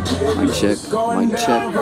Mic check, mic check.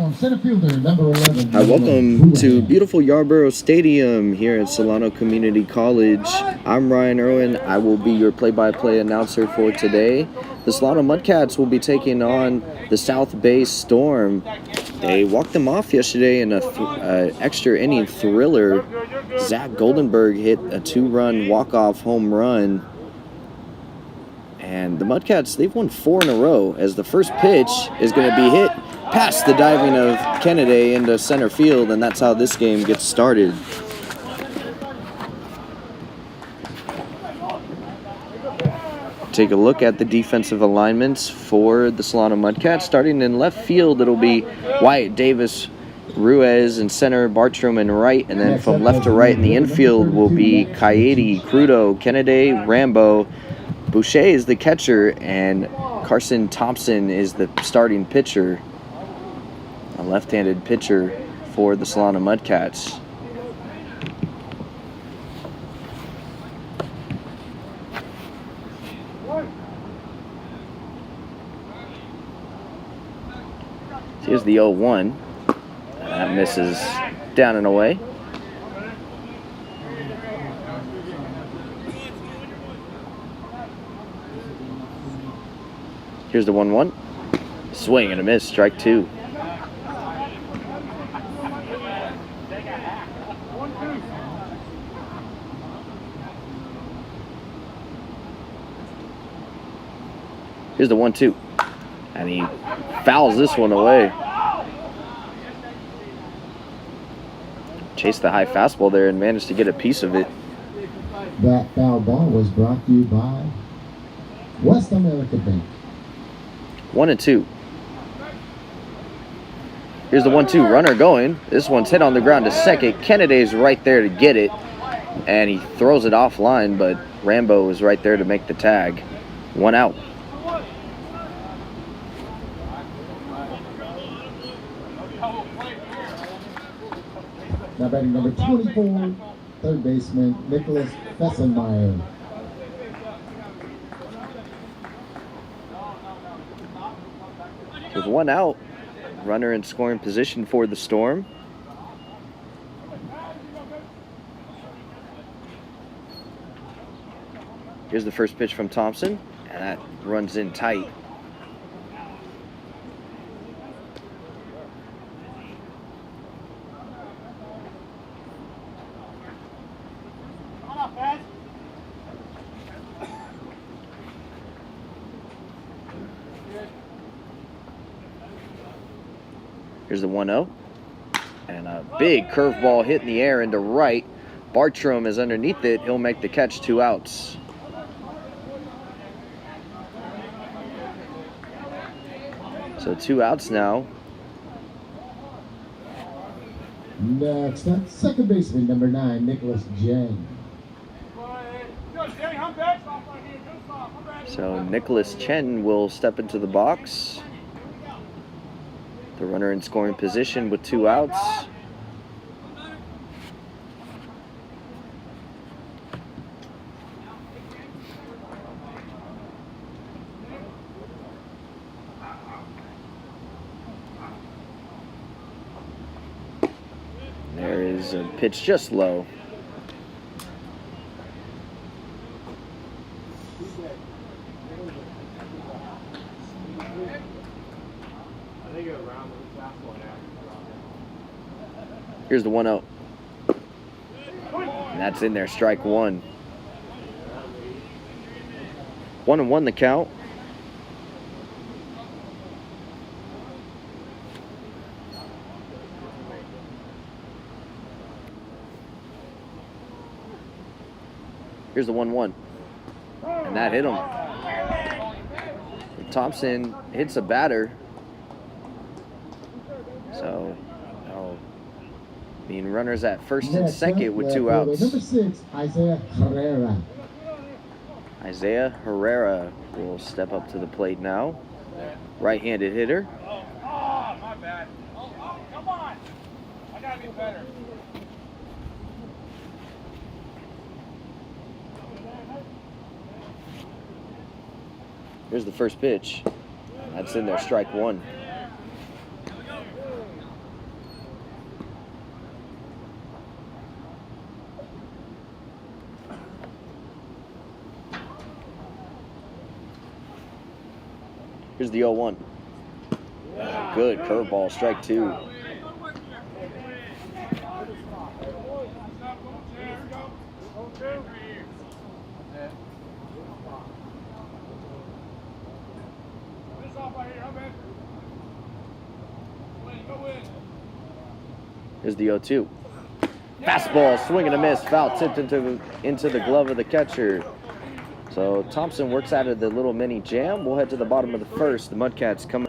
down, center fielder, number 11. Hi, welcome to beautiful Yarborough Stadium here at Solano Community College. I'm Ryan Irwin. I will be your play-by-play announcer for today. The Solano Mudcats will be taking on the South Bay Storm. They walked them off yesterday in a extra inning thriller. Zach Goldenberg hit a 2-run walk-off home run. And the Mudcats, they've won 4 in a row, as the first pitch is going to be hit past the diving of Kennedy into center field, and that's how this game gets started. Take a look at the defensive alignments for the Solano Mudcats. Starting in left field, it'll be Wyatt Davis, Ruiz in center, Bartram in right, and then from left to right in the infield will be Coyote, Crudo, Kennedy, Rambo. Boucher is the catcher, and Carson Thompson is the starting pitcher, a left-handed pitcher for the Solano Mudcats. Here's the 0-1. That misses down and away. Here's the 1-1. Swing and a miss, strike 2. Here's the 1-2. And he fouls this one away. Chased the high fastball there and managed to get a piece of it. That foul ball was brought to you by West America Bank. 1-2. Here's the 1-2, runner going. This one's hit on the ground to second. Kennedy's right there to get it, and he throws it offline, but Rambo is right there to make the tag. 1 out. Now batting number 24, third baseman Nicholas Fessenmeyer. With 1 out, runner in scoring position for the Storm. Here's the first pitch from Thompson, and that runs in tight. Here's the 1-0. And a big curveball hit in the air into right. Bartram is underneath it. He'll make the catch, 2 outs. So 2 outs now. Next up, second baseman number 9, Nicholas Chen. So Nicholas Chen will step into the box. The runner in scoring position with 2 outs. There is a pitch just low. Here's the 1-0. And that's in there, strike 1. 1-1 the count. Here's the 1-1. And that hit him. Thompson hits a batter. So, I mean, runners at first and second with 2 outs. Number 6, Isaiah Herrera. Isaiah Herrera will step up to the plate now. Right-handed hitter. Oh, my bad. Oh, come on. I gotta be better. Here's the first pitch. That's in there, strike 1. Here's the 0-1. Good curveball, strike 2. Here's the 0-2. Fastball, swing and a miss, foul tipped into the glove of the catcher. So Thompson works out of the little mini jam. We'll head to the bottom of the first. The Mudcats come.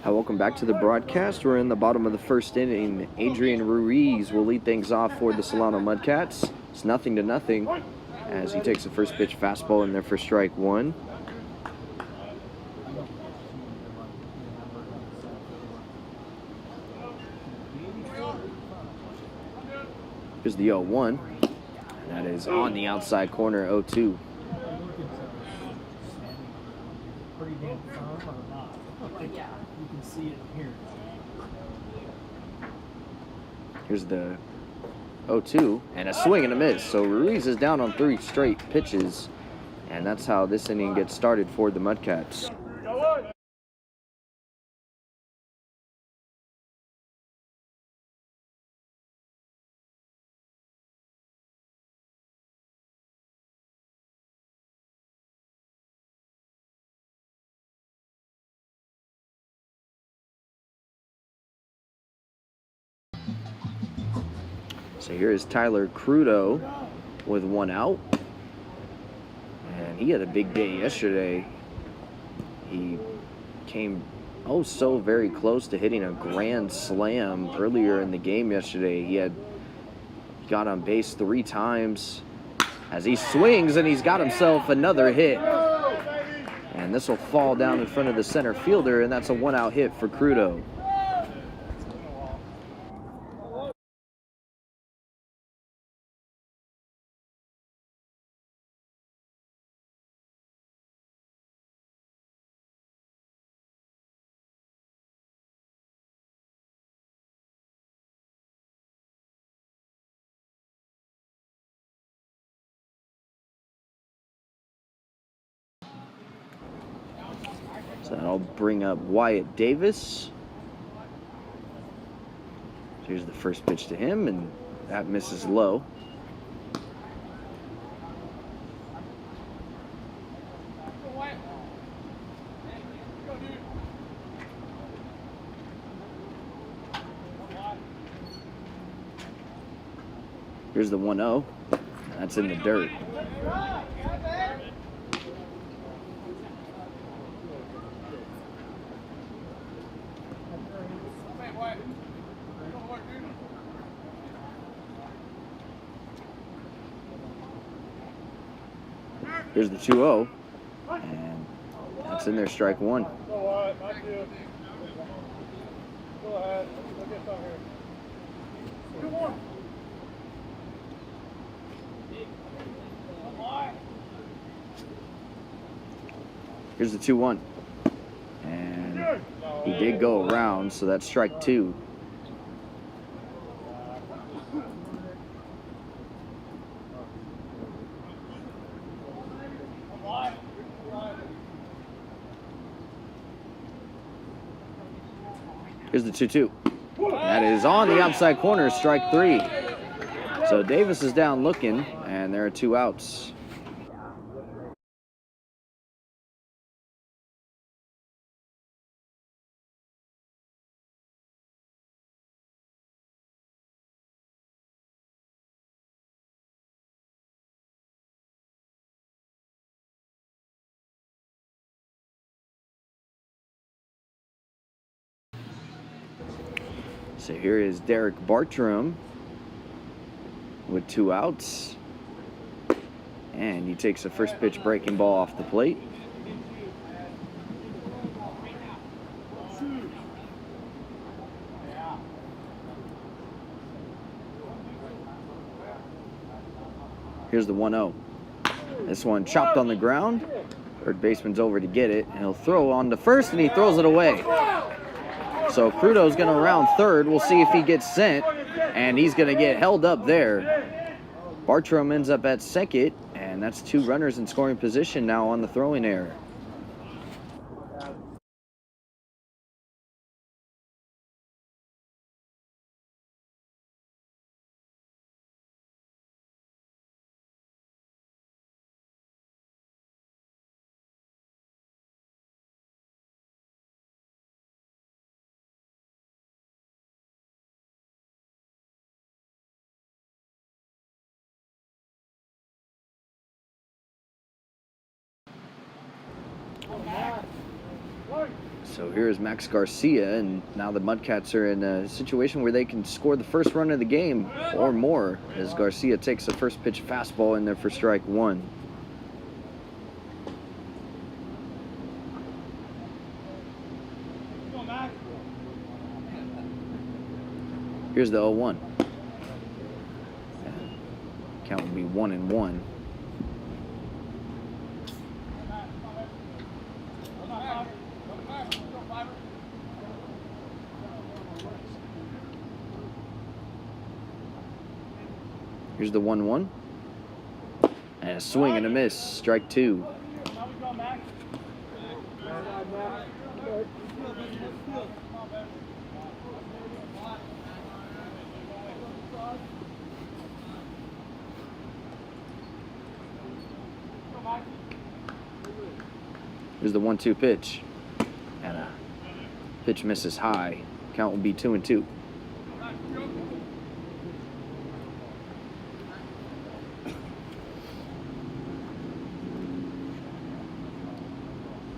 Welcome back to the broadcast. We're in the bottom of the first inning. Adrian Ruiz will lead things off for the Solano Mudcats. It's 0-0 as he takes the first pitch fastball in there for strike 1. Here's the 0-1. And that is on the outside corner, 0-2. Pretty damn firm or not? You can see it here. Here's the 0-2 and a swing and a miss. So Ruiz is down on 3 straight pitches, and that's how this inning gets started for the Mudcats. So here is Tyler Crudo with 1 out. And he had a big day yesterday. He came so very close to hitting a grand slam earlier in the game yesterday. He got on base 3 times as he swings, and he's got himself another hit. And this will fall down in front of the center fielder, and that's a 1-out hit for Crudo. So that'll bring up Wyatt Davis. Here's the first pitch to him, and that misses low. Here's the 1-0. That's in the dirt. Here's the 2-0. And that's in there, strike one. Go ahead. Look at that here. Come on. Here's the 2-1. And he did go around, so that's strike two. Here's the 2-2. That is on the outside corner, strike three. So Davis is down looking, and there are two outs. So here is Derek Bartram with two outs. And he takes a first pitch breaking ball off the plate. Here's the 1-0. This one chopped on the ground. Third baseman's over to get it. And he'll throw on to first, and he throws it away. So Crudo's going to round third. We'll see if he gets sent, and he's going to get held up there. Bartram ends up at second, and that's two runners in scoring position now on the throwing error. So here's Max Garcia, and now the Mudcats are in a situation where they can score the first run of the game or more, as Garcia takes a first pitch fastball in there for strike one. Here's the 0-1. Count will be 1-1. Here's the 1-1. And a swing and a miss. Strike two. Here's the 1-2 pitch. And a pitch misses high. Count will be 2-2.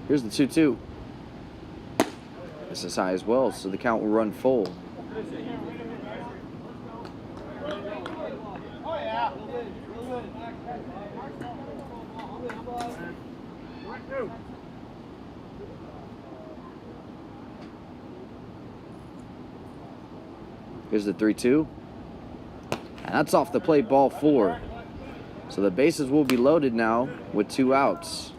Here's the 2-2. This is high as well, so the count will run full. Here's the 3-2. And that's off the plate, ball four. So the bases will be loaded now with two outs.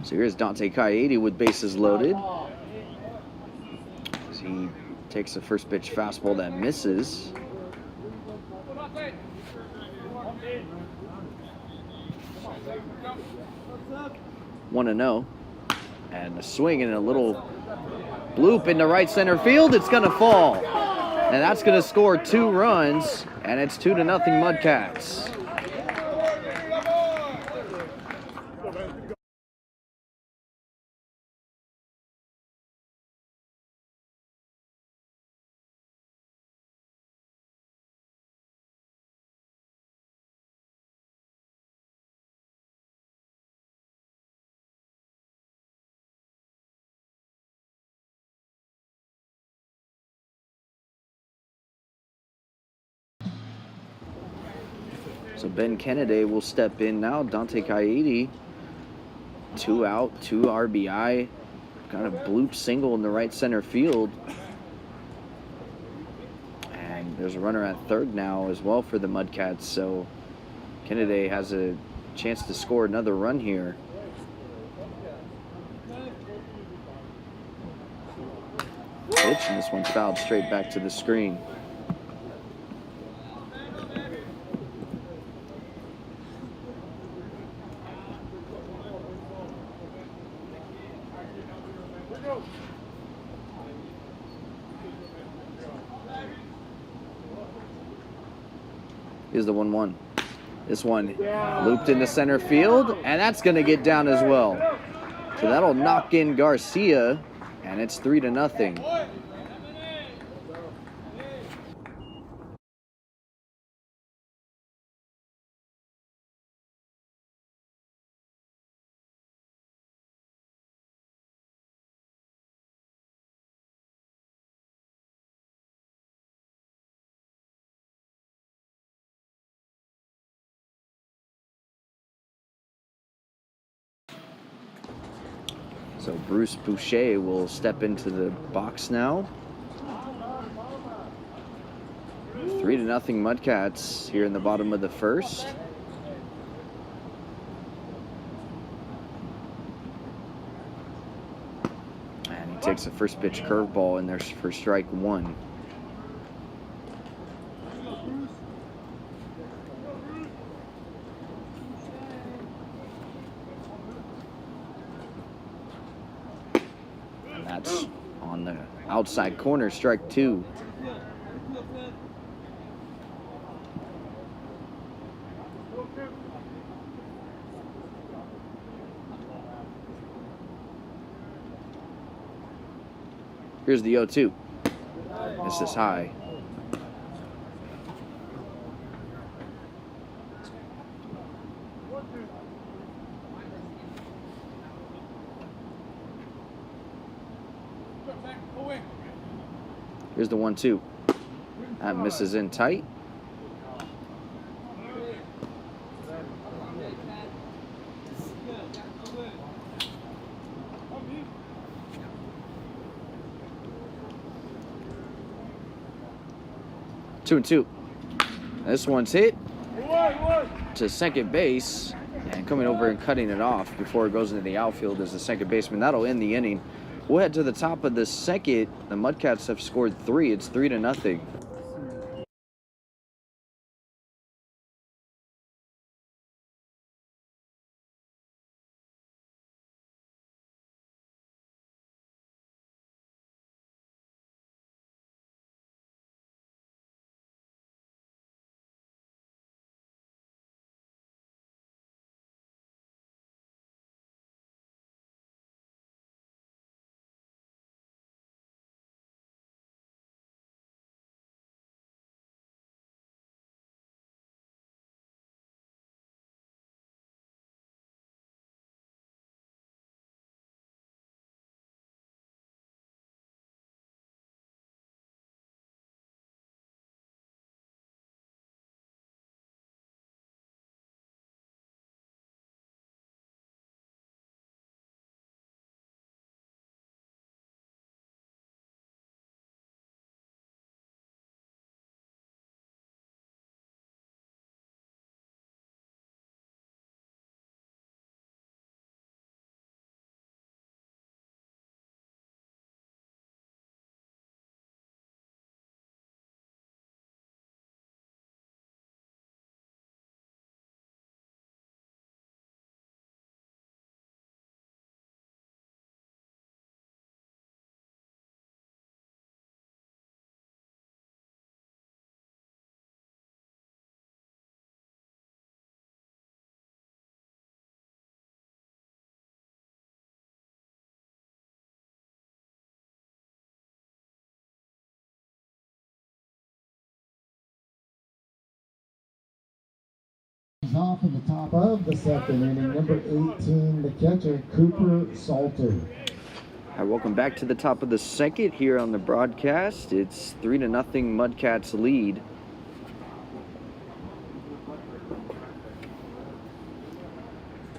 So here's Dante Coyote with bases loaded. As he takes a first pitch fastball that misses. 1-0. And a swing and a little bloop into right center field. It's going to fall. And that's going to score 2 runs. And it's 2-0 Mudcats. So Ben Kennedy will step in now. Dante Kaidi, 2 out, 2 RBI. Got a bloop single in the right center field. And there's a runner at third now as well for the Mudcats. So Kennedy has a chance to score another run here. Pitch, and this one's fouled straight back to the screen. Here's the 1-1. This one looped into center field, and that's going to get down as well. So that'll knock in Garcia, and it's 3-0. So Bruce Boucher will step into the box now. 3-0 Mudcats here in the bottom of the first. And he takes a first pitch curveball in there for strike 1. That's on the outside corner, strike 2. Here's the 0-2. This is high. Here's the 1-2. That misses in tight. Two and 2. This one's hit to second base, and coming over and cutting it off before it goes into the outfield is the second baseman. That'll end the inning. We'll head to the top of the second. The Mudcats have scored 3. It's 3-0. off in the top of the second inning. Number 18, the catcher, Cooper Salter. All right, welcome back to the top of the second here on the broadcast. It's 3-0 Mudcats lead.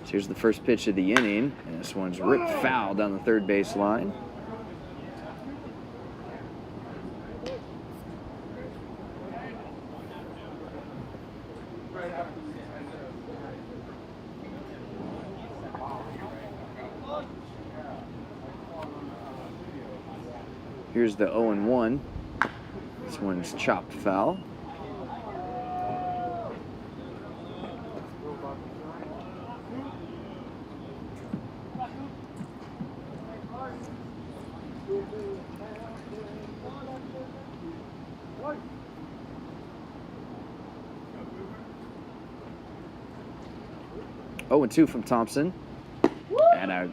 So here's the first pitch of the inning, and this one's ripped foul down the third base line. Here's the 0-1. This one's chopped foul. Oh, and 2 from Thompson. And a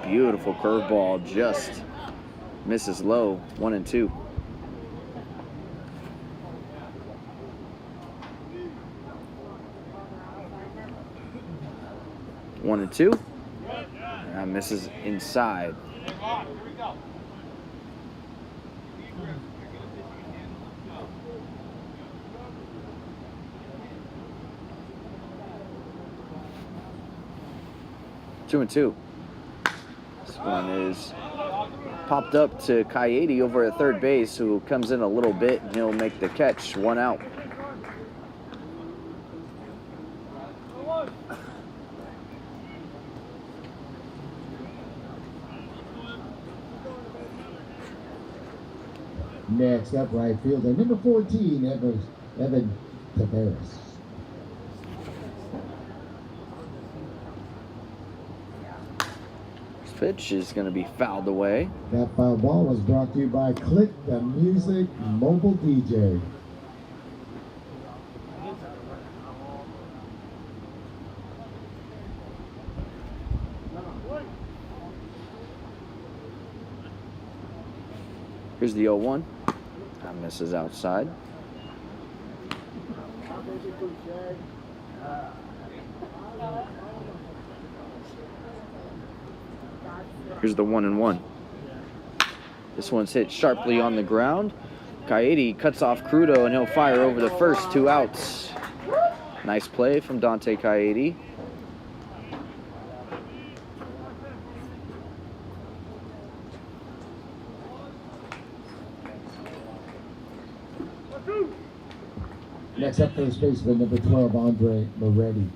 beautiful curveball just misses low. 1-2. One and two. And misses inside. Two and two. This one is popped up to Coyote over at third base, who comes in a little bit, and he'll make the catch. 1 out. Next up, right fielder, number 14, Evan Tavares. This pitch is going to be fouled away. That foul ball was brought to you by Click the Music Mobile DJ. Here's the 0-1. That misses outside. Here's the 1-1. This one's hit sharply on the ground. Coyote cuts off Crudo, and he'll fire over the first. 2 outs. Nice play from Dante Coyote. Next up, first baseman, number 12, Andre Moretti.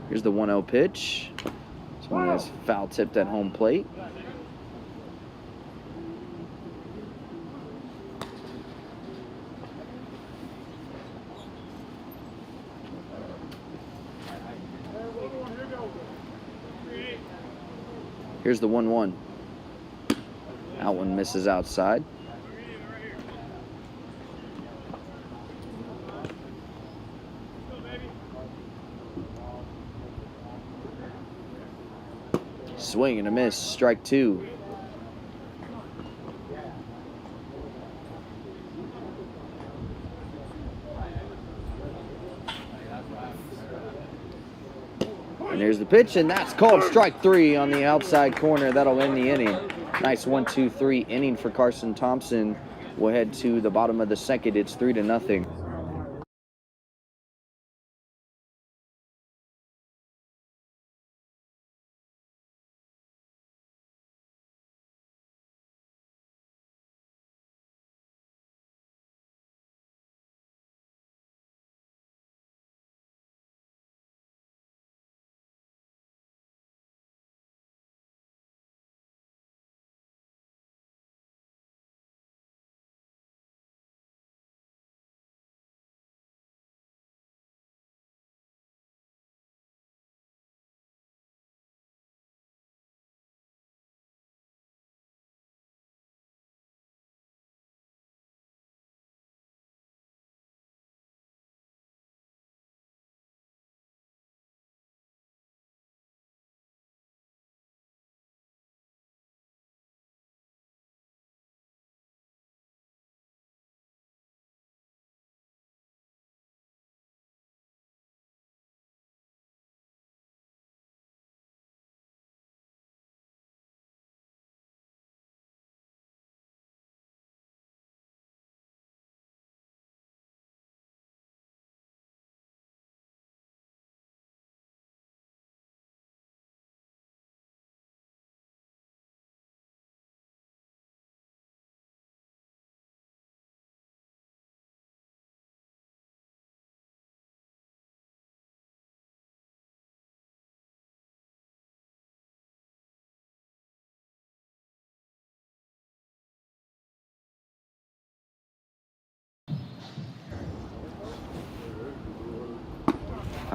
Here's the 1-0 pitch. This one is foul tipped at home plate. Here's the 1-1. That one misses outside. Swing and a miss, strike 2. And here's the pitch, and that's called strike 3 on the outside corner. That'll end the inning. Nice 1-2-3 inning for Carson Thompson. We'll head to the bottom of the second. It's 3-0.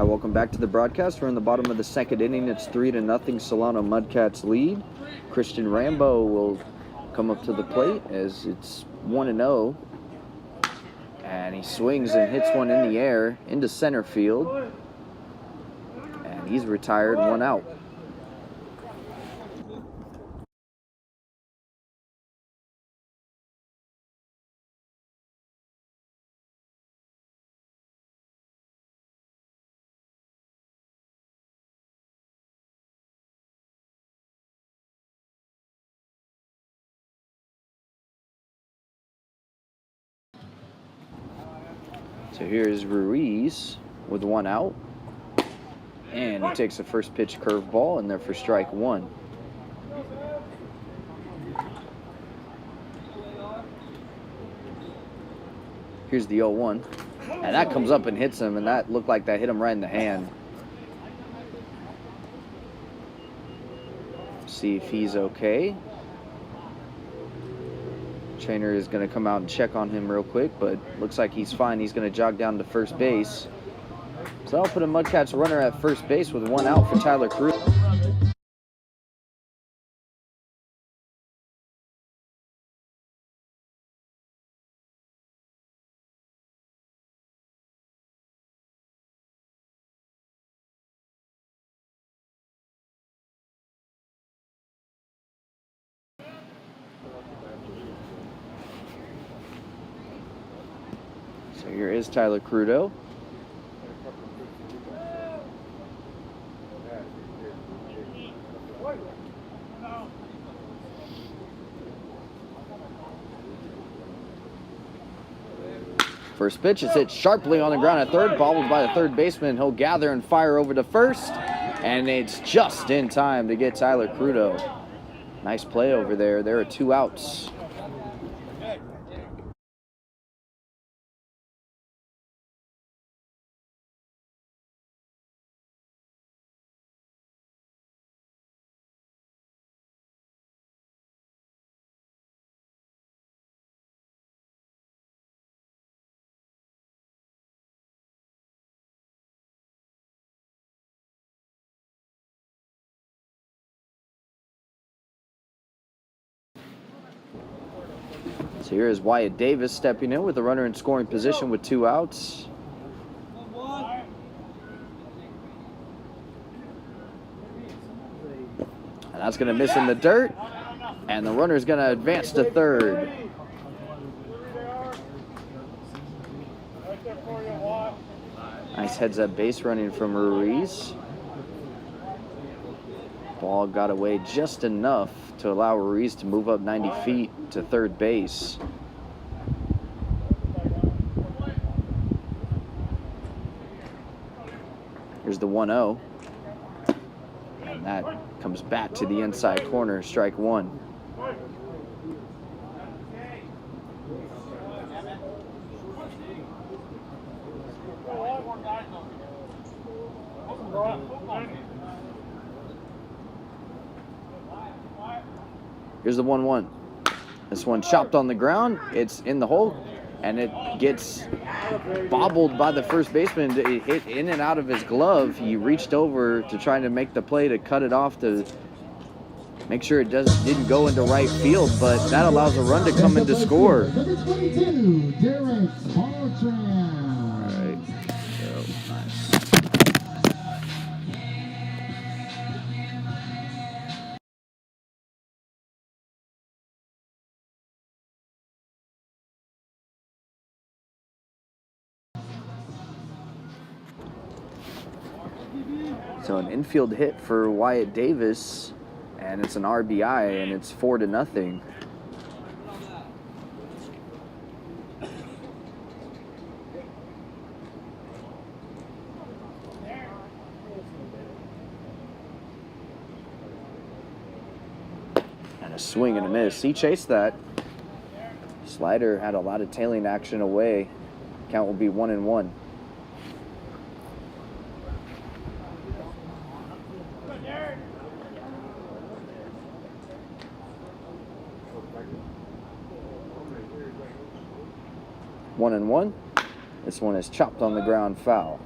Hi, welcome back to the broadcast. We're in the bottom of the second inning. It's 3-0 Solano Mudcats lead. Christian Rambo will come up to the plate as it's 1-0. And he swings and hits one in the air into center field. And he's retired, 1 out. So here's Ruiz with 1 out. And he takes the first pitch curveball, and they're for strike 1. Here's the 0-1. And that comes up and hits him, and that looked like that hit him right in the hand. See if he's okay. Trainer is going to come out and check on him real quick, but looks like he's fine. He's going to jog down to first base. So that'll put a Mudcats runner at first base with 1 out for Tyler Cruz. So here is Tyler Crudo. First pitch is hit sharply on the ground at third, bobbled by the third baseman. He'll gather and fire over to first, and it's just in time to get Tyler Crudo. Nice play over there. There are 2 outs. So here is Wyatt Davis stepping in with a runner in scoring position with 2 outs. And that's going to miss in the dirt. And the runner is going to advance to third. Nice heads-up base running from Ruiz. Ball got away just enough to allow Ruiz to move up 90 feet to third base. Here's the 1-0. And that comes back to the inside corner, strike 1. Here's the 1-1. This one chopped on the ground. It's in the hole, and it gets bobbled by the first baseman. It hit in and out of his glove. He reached over to try to make the play to cut it off to make sure it didn't go into right field, but that allows a run to come in to score. Number 22, Derek Bartram. All right. So, nice. So an infield hit for Wyatt Davis, and it's an RBI, and it's 4-0. And a swing and a miss. He chased that. Slider had a lot of tailing action away. Count will be 1-1. One and one. This one is chopped on the ground, foul.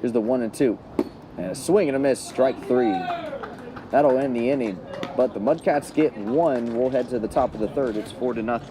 Here's the 1-2. And a swing and a miss, strike 3. That'll end the inning. But the Mudcats get 1. We'll head to the top of the third. It's 4-0.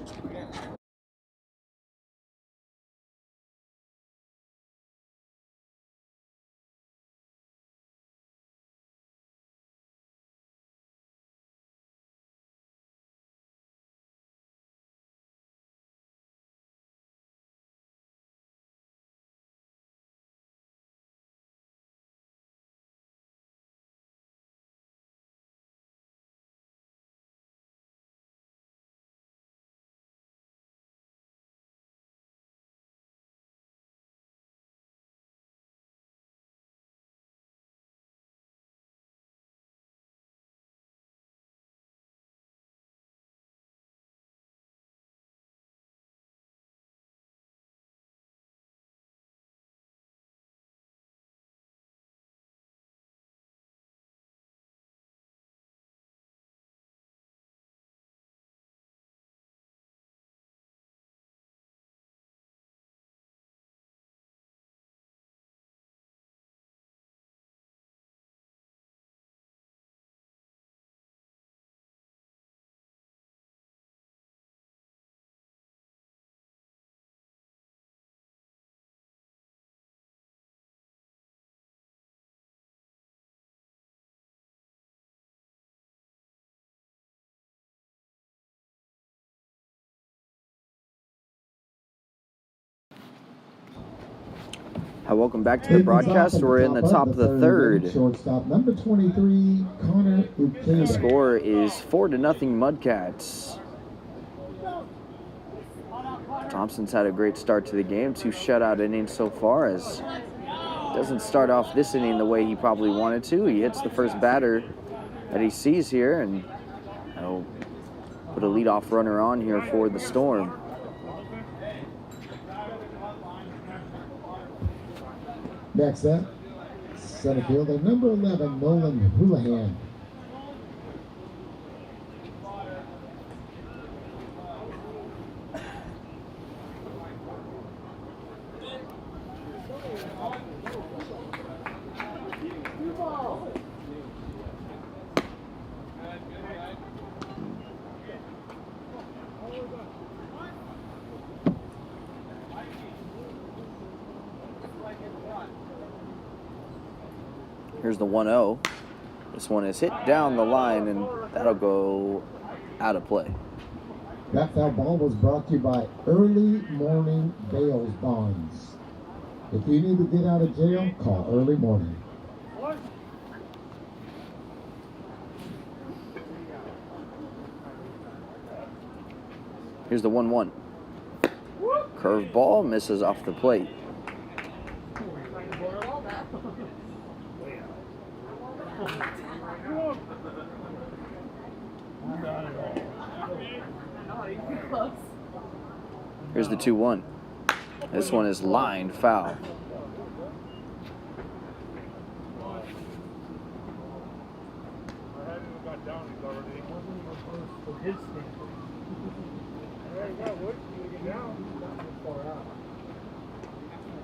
Welcome back to the broadcast. We're in the top of the third. Shortstop number 23, Connor The Ukeda. score is 4-0 Mudcats. Thompson's had a great start to the game. 2 shutout innings so far, as doesn't start off this inning the way he probably wanted to. He hits the first batter that he sees here, and he'll put a leadoff runner on here for the Storm. Next up, center fielder number 11, Nolan Houlihan. Here's the 1-0. This one is hit down the line, and that'll go out of play. That foul ball was brought to you by Early Morning Bail Bonds. If you need to get out of jail, call Early Morning. Here's the 1-1. Curved ball misses off the plate. Here's the 2-1. This one is lined foul.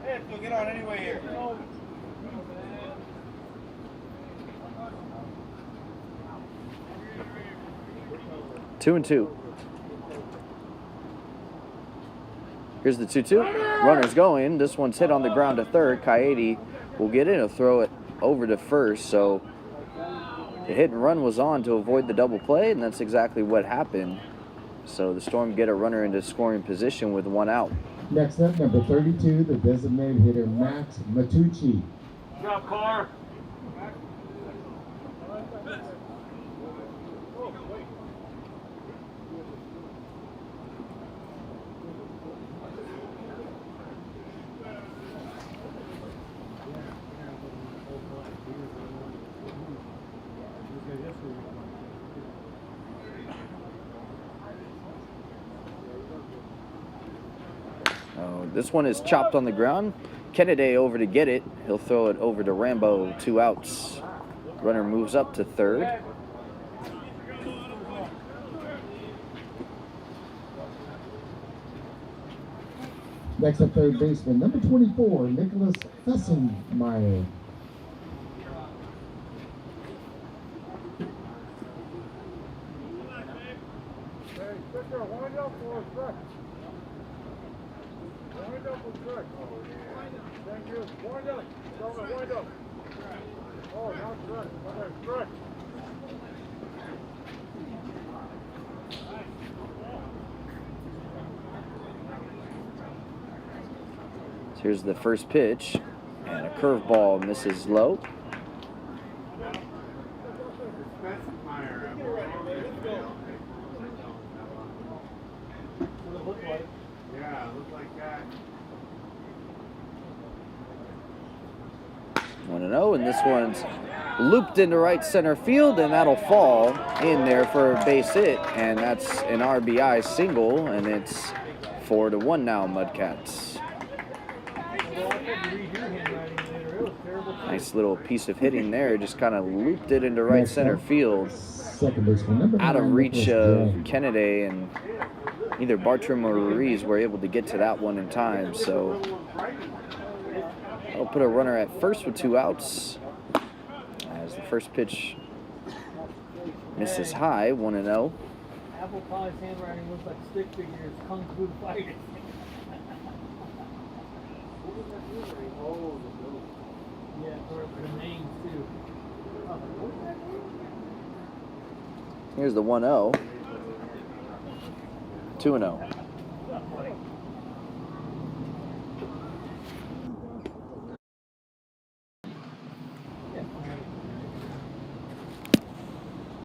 Hey, we'll get on anyway here. 2-2. Here's the 2-2. Runner's going. This one's hit on the ground to third. Coyote will get in and throw it over to first. So the hit and run was on to avoid the double play, and that's exactly what happened. So the Storm get a runner into scoring position with 1 out. Next up, number 32, the designated hitter, Max Matucci. Good job, Carr. This one is chopped on the ground. Kennedy over to get it. He'll throw it over to Rambo. 2 outs. Runner moves up to third. Next up, third baseman, number 24, Nicholas Fessenmeyer. Hey, Victor, wind up for us, Rick. Wind up with Rick. Thank you. Wind up. Gentlemen, wind up. Oh, not Rick. Okay, Rick. So here's the first pitch, and a curveball misses low. What it looked like. Yeah, looks like that. 1-0, and this one's looped into right center field, and that'll fall in there for a base hit, and that's an RBI single, and it's 4-1 now, Mudcats. Well, I had to read your handwriting later. It was terrible. Nice little piece of hitting there, just kind of looped it into right center field, Second baseman, number out of 9, reach Nicholas of J. Kennedy, and either Bartram or Ruiz were able to get to that one in time, so that'll put a runner at first with 2 outs, as the first pitch misses high, 1-0. Apple pie's handwriting looks like stick figures, kung fu fighters. Yeah, for the names too. Here's the 1-0, 2-0.